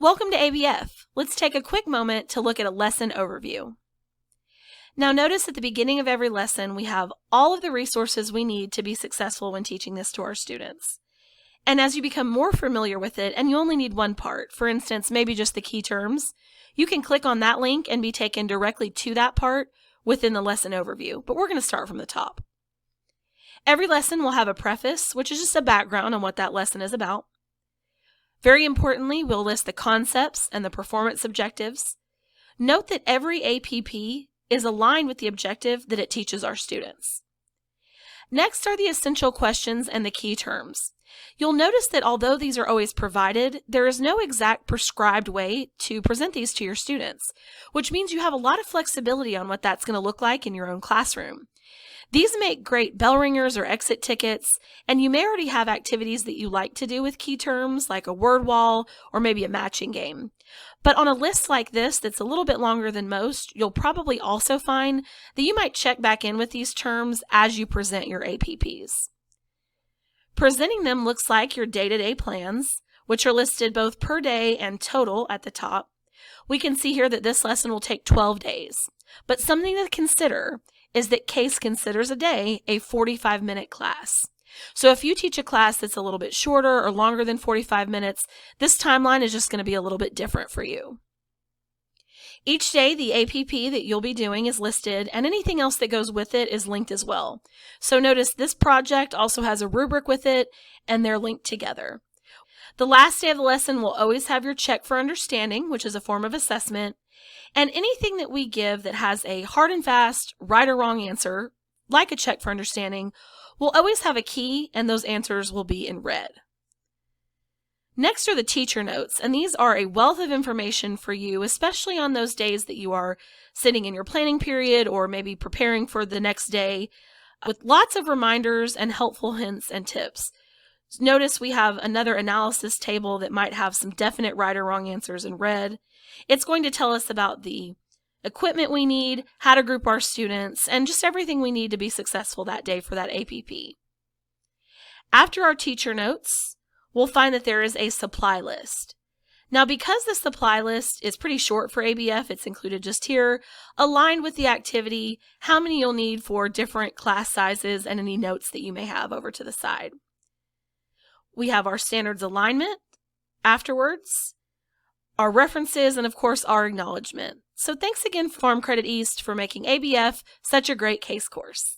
Welcome to ABF. Let's take a quick moment to look at a lesson overview. Now notice at the beginning of every lesson we have all of the resources we need to be successful when teaching this to our students. And as you become more familiar with it and you only need one part, for instance maybe just the key terms, you can click on that link and be taken directly to that part within the lesson overview, but we're going to start from the top. Every lesson will have a preface, which is just a background on what that lesson is about. Very importantly, we'll list the concepts and the performance objectives. Note that every APP is aligned with the objective that it teaches our students. Next are the essential questions and the key terms. You'll notice that although these are always provided, there is no exact prescribed way to present these to your students, which means you have a lot of flexibility on what that's going to look like in your own classroom. These make great bell ringers or exit tickets, and you may already have activities that you like to do with key terms, like a word wall or maybe a matching game. But on a list like this that's a little bit longer than most, you'll probably also find that you might check back in with these terms as you present your APPs. Presenting them looks like your day-to-day plans, which are listed both per day and total at the top. We can see here that this lesson will take 12 days, but something to consider is that CASE considers a day a 45-minute class. So if you teach a class that's a little bit shorter or longer than 45 minutes, this timeline is just going to be a little bit different for you. Each day, the APP that you'll be doing is listed, and anything else that goes with it is linked as well. So notice this project also has a rubric with it, and they're linked together. The last day of the lesson will always have your check for understanding, which is a form of assessment, and anything that we give that has a hard and fast, right or wrong answer, like a check for understanding, will always have a key, and those answers will be in red. Next are the teacher notes, and these are a wealth of information for you, especially on those days that you are sitting in your planning period or maybe preparing for the next day, with lots of reminders and helpful hints and tips. Notice we have another analysis table that might have some definite right or wrong answers in red. It's going to tell us about the equipment we need, how to group our students, and just everything we need to be successful that day for that APP. After our teacher notes, we'll find that there is a supply list. Now, because the supply list is pretty short for ABF, it's included just here, aligned with the activity, how many you'll need for different class sizes, and any notes that you may have over to the side. We have our standards alignment afterwards, our references, and of course our acknowledgement. So thanks again Farm Credit East for making ABF such a great CASE course.